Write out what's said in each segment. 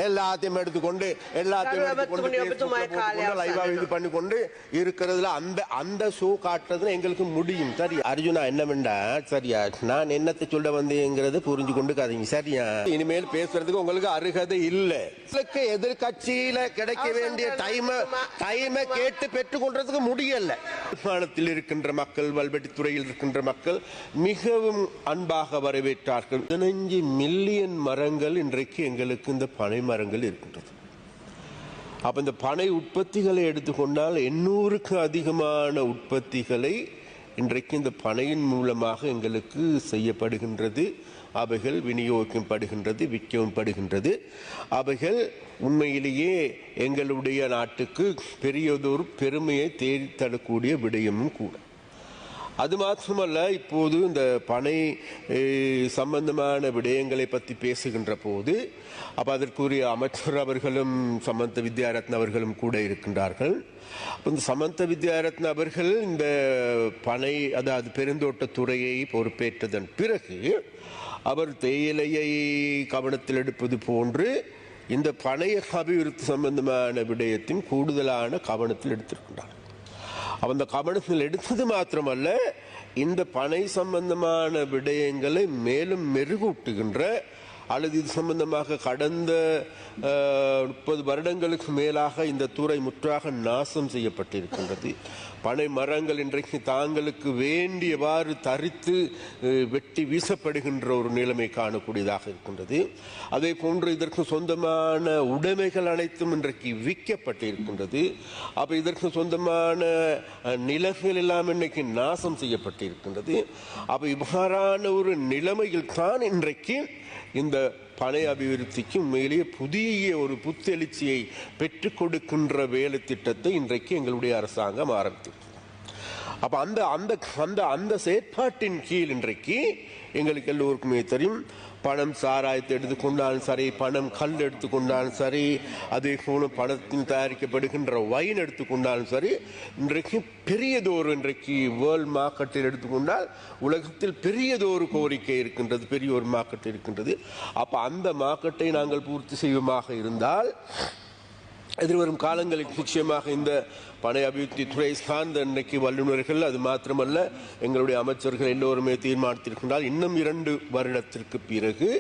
எல்லாத்தையும் எடுத்துக்கொண்டு இது பண்ணி கொண்டு இருக்கிறதுல அந்த ஷோ காட்டுறதுல எங்களுக்கு முடியும். சரி அர்ஜுனா, என்னவெண்டா சரியா நான் என்னத்தை சொல்ல வந்தேங்கிறத புரிஞ்சு கொண்டு கதைங்க. சரியா, இனிமேல் பேசுறதுக்கு உங்களுக்கு அருகதை இல்லை. எதிர்கட்சியில கிடைக்க வேண்டிய டைமை கேட்டு பெற்றுக் கொள்றதுக்கு முடியல. மாநிலத்தில் இருக்கின்ற மக்கள், வல்வெட்டித்துறையில் இருக்கின்ற மக்கள் மிகவும் அன்பாக வரவேற்றார்கள். 15 மில்லியன் மரங்கள் இன்றைக்கு எங்களுக்கு இந்த பனை மரங்கள் இருக்கின்றது. அப்ப இந்த பனை உற்பத்திகளை எடுத்துக்கொண்டால் 800க்கு அதிகமான உற்பத்திகளை இன்றைக்கு இந்த பனையின் மூலமாக எங்களுக்கு செய்யப்படுகின்றது. அவைகள் விநியோகிக்கப்படுகின்றது, விற்கவும் படுகின்றது. அவைகள் உண்மையிலேயே எங்களுடைய நாட்டுக்கு பெரியதொரு பெருமையை தேடித்தரக்கூடிய விடயமும் கூட. அது மாத்திரமல்ல, இப்போது இந்த பனை சம்பந்தமான விடயங்களை பற்றி பேசுகின்ற போது அப்போ அதற்குரிய அமைச்சர் அவர்களும் சமந்த வித்யாரத்ன அவர்களும் கூட இருக்கின்றார்கள். இந்த சமந்த வித்யாரத்ன அவர்கள் இந்த பனை, அதாவது பெருந்தோட்டத்துறையை பொறுப்பேற்றதன் பிறகு அவர் தேயிலையை கவனத்தில் எடுப்பது போன்று இந்த பனை அபிவிருத்தி சம்பந்தமான விடயத்தின் கூடுதலான கவனத்தில் எடுத்திருக்கின்றார். அந்த கவனத்தில் எடுத்தது மாத்திரமல்ல, இந்த பனை சம்பந்தமான விடயங்களை மேலும் மெருகூட்டுகின்ற அல்லது இது சம்பந்தமாக கடந்த 30 வருடங்களுக்கு மேலாக இந்த துறை முற்றாக நாசம் செய்யப்பட்டிருக்கின்றது. பனை மரங்கள் இன்றைக்கு தாங்களுக்கு வேண்டியவாறு தரித்து வெட்டி வீசப்படுகின்ற ஒரு நிலைமை காணக்கூடியதாக இருக்கின்றது. அதே போன்று இதற்கு சொந்தமான உடைமைகள் அனைத்தும் இன்றைக்கு விற்கப்பட்டிருக்கின்றது. அப்போ இதற்கு சொந்தமான நிலங்கள் எல்லாம் இன்றைக்கு நாசம் செய்யப்பட்டிருக்கின்றது. அப்போ இவ்வாறான ஒரு நிலைமையில் தான் இன்றைக்கு இந்த பனை அபிவிருத்திக்கு உண்மையிலேயே புதிய ஒரு புத்தெழுச்சியை பெற்றுக் கொடுக்கின்ற வேலை திட்டத்தை இன்றைக்கு எங்களுடைய அரசாங்கம் ஆரம்பித்தது. அப்ப அந்த செயற்பாட்டின் கீழ் இன்றைக்கு எங்களுக்கு எல்லோருக்குமே தெரியும், பணம் சாராயத்தை எடுத்துக்கொண்டாலும் சரி, பணம் கல் எடுத்துக்கொண்டாலும் சரி, அதே போல பணத்தில் தயாரிக்கப்படுகின்ற வைன் எடுத்துக்கொண்டாலும் சரி, இன்றைக்கு பெரியதொரு இன்றைக்கு வேர்ல்ட் மார்க்கெட்டில் எடுத்துக்கொண்டால் உலகத்தில் பெரியதொரு கோரிக்கை இருக்கின்றது, பெரிய ஒரு மார்க்கெட் இருக்கின்றது. அப்ப அந்த மார்க்கெட்டை நாங்கள் பூர்த்தி செய்வோமாக இருந்தால் எதிர்வரும் காலங்களில் நிச்சயமாக இந்த பனை அபிவிருத்தி துறை சார்ந்த இன்றைக்கு வல்லுநர்கள், அது மாத்திரமல்ல எங்களுடைய அமைச்சர்கள் எல்லோருமே தீர்மானித்திருக்கின்றால் இன்னும் 2 வருடத்திற்கு பிறகு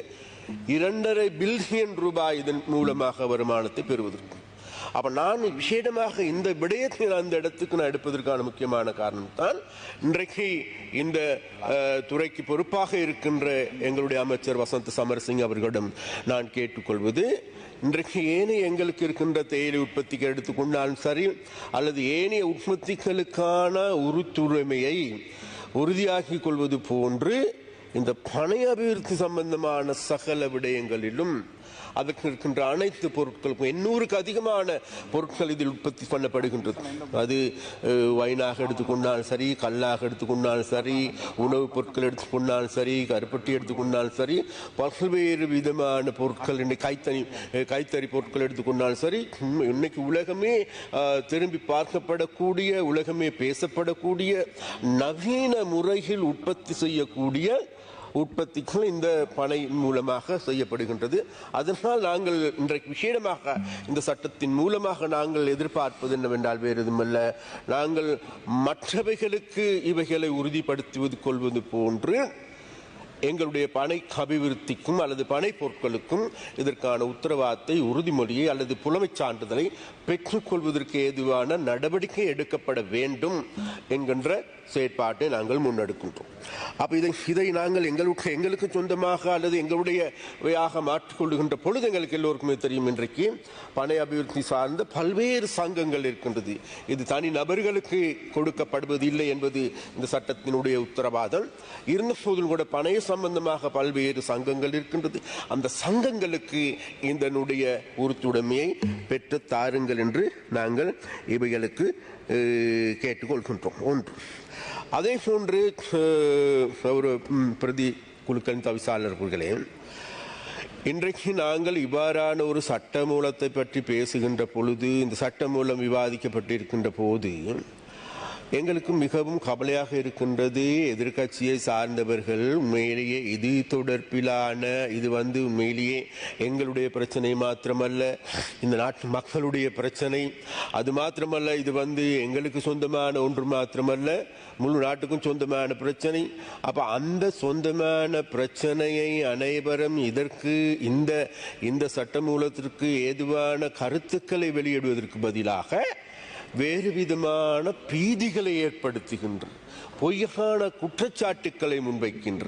2.5 பில்லியன் ரூபாய் இதன் மூலமாக வருமானத்தை பெறுவதற்கு. அப்ப நான் விசேடமாக இந்த விடயத்தை அந்த இடத்துக்கு நான் எடுப்பதற்கான முக்கியமான காரணம் தான், இன்றைக்கு இந்த துறைக்கு பொறுப்பாக இருக்கின்ற எங்களுடைய அமைச்சர் வசந்த் சமரசிங் அவர்களிடம் நான் கேட்டுக்கொள்வது, இன்றைக்கு ஏனைய எங்களுக்கு இருக்கின்ற தேயிலை உற்பத்திக்கு எடுத்துக்கொண்டாலும் சரி, அல்லது ஏனைய உற்பத்திகளுக்கான உறுத்துரிமையை உறுதியாக்கிக் கொள்வது போன்று இந்த பனை அபிவிருத்தி சம்பந்தமான சகல விடயங்களிலும் அதற்கு இருக்கின்ற அனைத்து பொருட்களுக்கும் 800க்கு அதிகமான பொருட்கள் இதில் உற்பத்தி பண்ணப்படுகின்றது. அது வைனாக எடுத்துக்கொண்டாலும் சரி, கல்லாக எடுத்துக்கொண்டாலும் சரி, உணவுப் பொருட்கள் எடுத்துக்கொண்டாலும் சரி, கருப்பட்டி எடுத்துக்கொண்டாலும் சரி, பல்வேறு விதமான பொருட்கள், கைத்தறி பொருட்கள் எடுத்துக்கொண்டாலும் சரி, இன்னைக்கு உலகமே திரும்பி பார்க்கப்படக்கூடிய, உலகமே பேசப்படக்கூடிய நவீன முறையில் உற்பத்தி செய்யக்கூடிய உற்பத்திகள் இந்த பனை மூலமாக செய்யப்படுகின்றது. அதனால் நாங்கள் இன்றைக்கு விசேடமாக இந்த சட்டத்தின் மூலமாக நாங்கள் எதிர்பார்ப்பது என்னவென்றால் வேறு எதுவுமல்ல, நாங்கள் மற்றவைகளுக்கு இவைகளை உறுதிப்படுத்துவது கொள்வது போன்று எங்களுடைய பனை அபிவிருத்திக்கும் அல்லது பனை பொருட்களுக்கும் இதற்கான உத்தரவாதத்தை, உறுதிமொழியை அல்லது புலமைச் சான்றிதழை பெற்றுக்கொள்வதற்கு ஏதுவான நடவடிக்கை எடுக்கப்பட வேண்டும் என்கின்ற செயற்பாட்டை நாங்கள் முன்னெடுக்கின்றோம். அப்ப இதை நாங்கள் எங்களுக்கு சொந்தமாக அல்லது எங்களுடையவையாக மாற்றிக்கொள்ளுகின்ற பொழுது எங்களுக்கு எல்லோருக்குமே தெரியும், இன்றைக்கு பனை அபிவிருத்தி சார்ந்த பல்வேறு சங்கங்கள் இருக்கின்றது. இது தனி நபர்களுக்கு கொடுக்கப்படுவது இல்லை என்பது இந்த சட்டத்தினுடைய உத்தரவாதம். இருந்த போதிலும் கூட பனை சம்பந்தமாக பல்வேறு சங்கங்கள் இருக்கின்றது. அந்த சங்கங்களுக்கு இதனுடைய உறுத்துடைமையை பெற்று தாருங்கள் என்று நாங்கள் இவைகளுக்கு கேட்டுக்கொள்கின்றோம். ஒன்று. அதே போன்று ஒரு பிரதி குழுக்களின் தவிசாளர்களே, இன்றைக்கு நாங்கள் இவ்வாறான ஒரு சட்ட மூலத்தை பற்றி பேசுகின்ற பொழுது, இந்த சட்ட மூலம் விவாதிக்கப்பட்டிருக்கின்ற போது எங்களுக்கு மிகவும் கவலையாக இருக்கின்றது. எதிர்க்கட்சியை சார்ந்தவர்கள் உண்மையிலேயே இது தொடர்பிலான இது உண்மையிலேயே எங்களுடைய பிரச்சனை மாத்திரமல்ல, இந்த நாட்டு மக்களுடைய பிரச்சனை. அது மாத்திரமல்ல, இது எங்களுக்கு சொந்தமான ஒன்று மாத்திரமல்ல, முழு நாட்டுக்கும் சொந்தமான பிரச்சனை. அப்ப அந்த சொந்தமான பிரச்சனையை அனைவரும் இதற்கு இந்த சட்டமூலத்திற்கு ஏதுவான கருத்துக்களை வெளியிடுவதற்கு பதிலாக வேறு விதமான பீதிகளை ஏற்படுத்துகின்ற பொய்யான குற்றச்சாட்டுக்களை முன்வைக்கின்ற,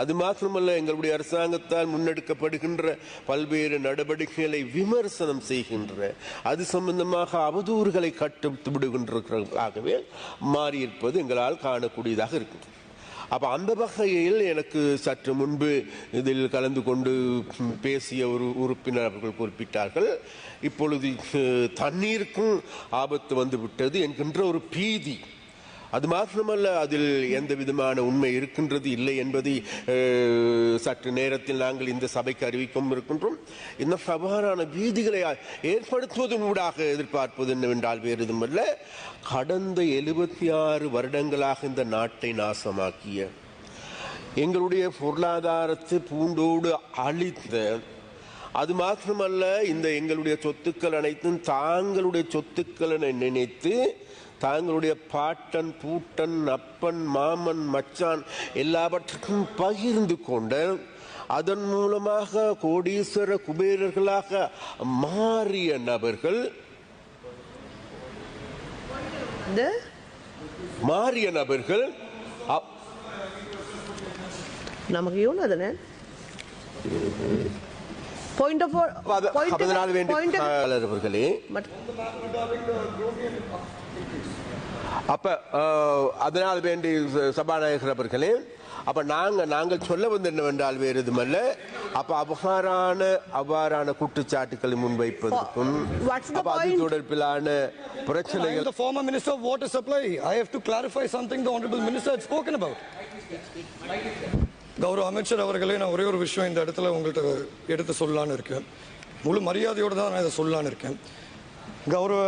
அது மாத்திரமல்ல எங்களுடைய அரசாங்கத்தால் முன்னெடுக்கப்படுகின்ற பல்வேறு நடவடிக்கைகளை விமர்சனம் செய்கின்ற, அது சம்பந்தமாக அவதூறுகளை கட்டு விடுகின்றதாகவே மாறியிருப்பது எங்களால் காணக்கூடியதாக இருக்கிறது. அப்ப அந்த வகையில் எனக்கு சற்று முன்பு இதில் கலந்து கொண்டு பேசிய ஒரு உறுப்பினர் அவர்கள் குறிப்பிட்டார்கள், இப்பொழுது தண்ணீருக்கும் ஆபத்து வந்துவிட்டது என்கின்ற ஒரு பீதி. அது மாத்திரமல்ல, அதில் எந்த விதமான உண்மை இருக்கின்றது இல்லை என்பதை சற்று நேரத்தில் நாங்கள் இந்த சபைக்கு அறிவிக்கும் இருக்கின்றோம். இந்த அவ்வாறான பீதிகளை ஏற்படுத்துவதன் ஊடாக எதிர்பார்ப்பது என்னவென்றால் வேறு எதுவுமல்ல, கடந்த 76 வருடங்களாக இந்த நாட்டை நாசமாக்கிய, எங்களுடைய பொருளாதாரத்தை பூண்டோடு அழித்த, அது மாத்திரமல்ல இந்த எங்களுடைய சொத்துக்கள் அனைத்தும் தாங்களுடைய சொத்துக்கள் நினைத்து தாங்களுடைய பாட்டன் பூட்டன் அப்பன் மாமன் மச்சான் எல்லாவற்றுக்கும் பகிர்ந்து கொண்டு அதன் மூலமாக கோடீஸ்வர குபேரர்களாக மாறிய நபர்கள் நமக்கு யோனதனே பாயிண்ட் ஆஃப் அவர்களே அப்ப அதனால் வேண்டி சபாநாயகர் அவர்களே, அப்ப நாங்கள் சொல்ல என்னவென்றால் வேறு எதுமல்ல, அப்ப அவ்வாறான குற்றச்சாட்டுக்களை முன்வைப்பதற்கும் அது தொடர்பிலான பிரச்சனைகள். The former minister of water supply, I have to clarify something the honorable minister had spoken about. கௌரவ அமைச்சர் அவர்களே, நான் ஒரே ஒரு விஷயம் இந்த இடத்துல உங்கள்கிட்ட எடுத்து சொல்லலான்னு இருக்கேன். முழு மரியாதையோடு தான் நான் இதை சொல்லலான்னு இருக்கேன். கௌரவ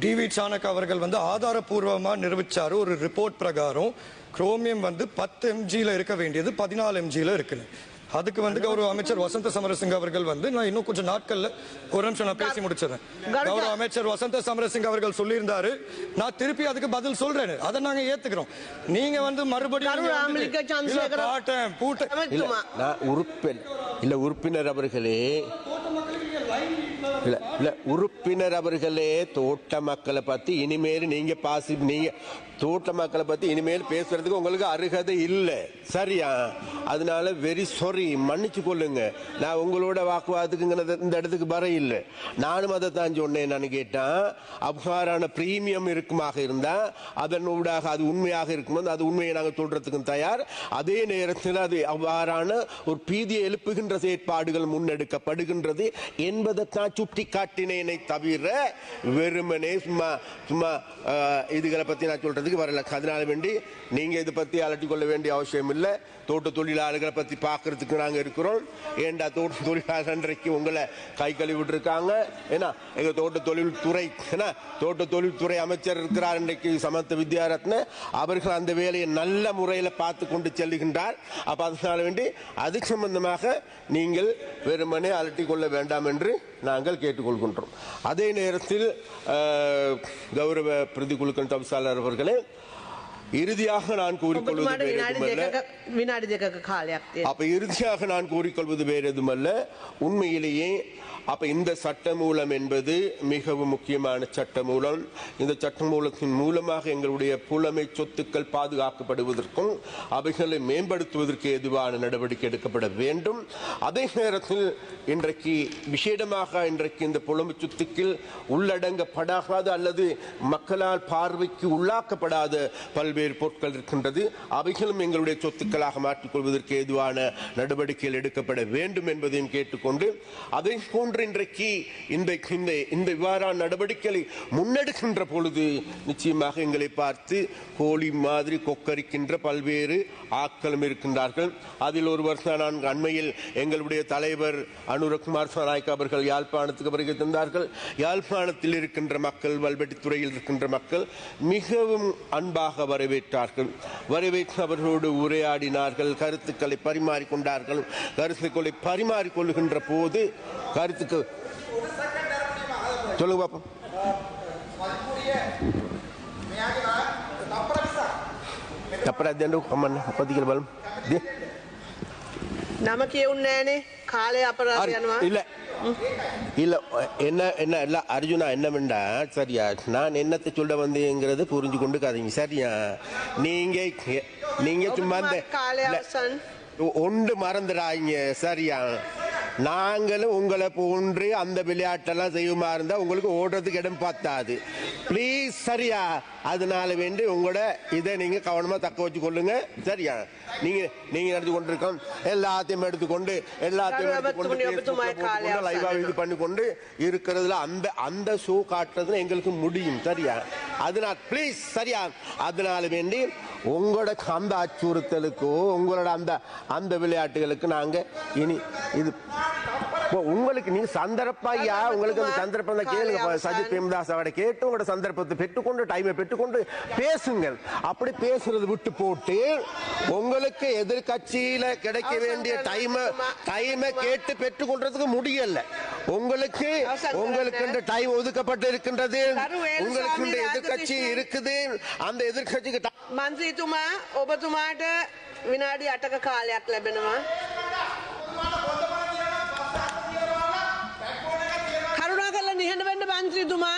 டிவி சாணக் அவர்கள் ஆதாரபூர்வமாக நிரூபிச்சாரு. ஒரு ரிப்போர்ட் பிரகாரம் குரோமியம் 10 mgல இருக்க வேண்டியது 14 mgல இருக்குன்னு. அதுக்கு கௌரவ அமைச்சர் வசந்த சமரசிங்க அவர்கள் நான் இன்னும் கொஞ்சம் நாட்கள்ல ஒரு நிமிஷம் நான் பேசி முடிச்சிடறேன். கௌரவ அமைச்சர் வசந்த சமரசிங்க அவர்கள் சொல்லியிருந்தாரு, நான் திருப்பி அதுக்கு பதில் சொல்றேன், அதை நாங்க ஏத்துக்கிறோம். நீங்க மறுபடியும் உறுப்பினர் அவர்களே, உறுப்பினர் அவர்களே, தோட்ட மக்களை பத்தி இனிமேல் நீங்க தோட்ட மக்களை பத்தி இனிமேல் பேசுறதுக்கு உங்களுக்கு அருகதை இல்லை, சரியா? அதனால வெரி சாரி, மன்னிச்சு கொள்ளுங்க. நான் உங்களோட வாக்குவாதத்துக்கு இந்த இடத்துக்கு வர இல்லை. நானும் அதை தான் சொன்னேன். நான் கேட்டேன், அவ்வாறான பிரீமியம் இருக்குமாக இருந்தா அதன் ஊடாக அது உண்மையாக இருக்கும்போது அது உண்மையை நாங்கள் சொல்றதுக்கும் தயார். அதே நேரத்தில் அது அவ்வாறான ஒரு பீதியை எழுப்புகின்ற செயற்பாடுகள் முன்னெடுக்கப்படுகின்றது என்பதைத்தான் சுட்டி காட்டினேனை தவிர வெறுமனே சும்மா சும்மா இதுகளை பத்தி நான் சொல்றதுக்கு வரல. அதனால வேண்டி நீங்க இதை பத்தி அலட்டிக் கொள்ள வேண்டிய அவசியம் இல்லை. தோட்ட தொழிலாளர்களை பத்தி பார்க்கறதுக்கு நாங்க இருக்கிறோம். ஏண்டா தோட்ட தொழிலாளர் இன்றைக்கு உங்களை கை கழுவிட்டு இருக்காங்க. ஏன்னா எங்க தோட்ட தொழில்துறை தோட்ட தொழில்துறை அமைச்சர் இருக்கிறார் இன்றைக்கு சமத்த வித்யாரத்ன, அவர்கள் அந்த வேலையை நல்ல முறையில் பார்த்து கொண்டு செல்லுகின்றார். அப்ப அதனால வேண்டி அது சம்பந்தமாக நீங்கள் வெறுமனே அலட்டிக் கொள்ள வேண்டாம் என்று நாங்கள் கேட்டுக்கொள்கின்றோம். அதே நேரத்தில் கௌரவ பிரதிகுலுக்கன் தவிசாளர் அவர்களே, இறுதியாக நான் கூறிக்கொள்வது வேறு எதுமல்ல, உண்மையிலேயே அப்ப இந்த சட்டமூலம் என்பது மிகவும் முக்கியமான சட்டமூலம். இந்த சட்டமூலத்தின் மூலமாக எங்களுடைய புலமை சொத்துக்கள் பாதுகாக்கப்படுவதற்கும் அவைகளை மேம்படுத்துவதற்கு எதுவான நடவடிக்கை எடுக்கப்பட வேண்டும். அதே நேரத்தில் இன்றைக்கு விசேடமாக இந்த புலமை சொத்துக்கள் உள்ளடங்கப்படாத அல்லது மக்களால் பார்வைக்கு உள்ளாக்கப்படாத பல்வேறு பல்வேறு பொருட்கள் இருக்கின்றது. அவைகளும் எங்களுடைய சொத்துக்களாக மாற்றிக்கொள்வதற்கு ஏதுவான நடவடிக்கைகள் எடுக்கப்பட வேண்டும் என்பதையும் கேட்டுக்கொண்டு, அதை போன்று இன்றைக்கு இந்த இவ்வாறான நடவடிக்கைகளை முன்னெடுக்கின்ற பொழுது நிச்சயமாக எங்களை பார்த்து கோழி மாதிரி கொக்கரிக்கின்ற பல்வேறு ஆட்களும் இருக்கின்றார்கள். அதில் ஒருவர் நான் அண்மையில் எங்களுடைய தலைவர் அனுரகுமார் சனாய்க் அவர்கள் யாழ்ப்பாணத்துக்கு வருகை தந்தார்கள். யாழ்ப்பாணத்தில் இருக்கின்ற மக்கள், வல்வெட்டித்துறையில் இருக்கின்ற மக்கள் மிகவும் அன்பாக வரவேற்றார்கள். வரவேற்று அவர்களோடு உரையாடினார்கள், கருத்துக்களை பரிமாறிக்கொண்டார்கள். கருத்துக்களை பரிமாறிக்கொள்கின்ற போது கருத்துக்கு சொல்லுங்க பாப்போம். නම කියවුන්නේ නෑනේ කාලය අපරාධ යනවා. இல்ல என்ன என்ன இல்ல அர்ஜுனா என்னவெண்டா, சரியா நான் என்னத்தை சொல்ல வந்தேங்கிறத புரிஞ்சு கொண்டு காதீங்க. சரியா நீங்க சும்மா කාලය අවසන්. ஒன்று மறந்துடாங்க. சரியா நாங்களும் உங்களை போன்று அந்த விளையாட்டெல்லாம் செய்யுமா இருந்தா உங்களுக்கு ஓடுறதுக்கு இடம் பார்த்தாது. ப்ளீஸ் சரியா, அதனால வேண்டி உங்களோட இதை நீங்க கவனமா தக்க வச்சு கொள்ளுங்க. சரியா நீங்க நடந்து கொண்டிருக்கோம் எல்லாத்தையும் எடுத்துக்கொண்டு லைவா இது பண்ணி கொண்டு இருக்கிறதுல அந்த ஷோ காட்டுறதுல எங்களுக்கு முடியும். சரியா அதனால ப்ளீஸ் சரியா, அதனால வேண்டி உங்களோட அந்த அச்சுறுத்தலுக்கோ உங்களோட அந்த விளையாட்டுகளுக்கு நாங்க இனி இது உங்களுக்கு நீங்க சந்தர்ப்பையா உங்களுக்கு அந்த சந்தர்ப்பம் கேளுங்க. சஜித் பிரேமதாஸ் அவரை கேட்டு உங்களோட சந்தர்ப்பத்தை பெற்றுக்கொண்டு டைமை பெற்றுக்கொண்டு பேசுங்கள். அப்படி பேசுறது விட்டு போட்டு உங்களுக்கு எதிர்கட்சியில கிடைக்க வேண்டிய டைமை கேட்டு பெற்றுக்கொள்றதுக்கு முடியல. உங்களுக்கு டைம் ஒதுக்கப்பட்டு இருக்கின்றது, உங்களுக்கு எதிர்கட்சி இருக்குது. அந்த எதிர்கட்சிக்கு මන්ත්‍රීතුමා ඔබතුමාට විනාඩි 8ක කාලයක් ලැබෙනවා. කරුණාකරලා නිහඬ වෙන්න මන්ත්‍රීතුමා.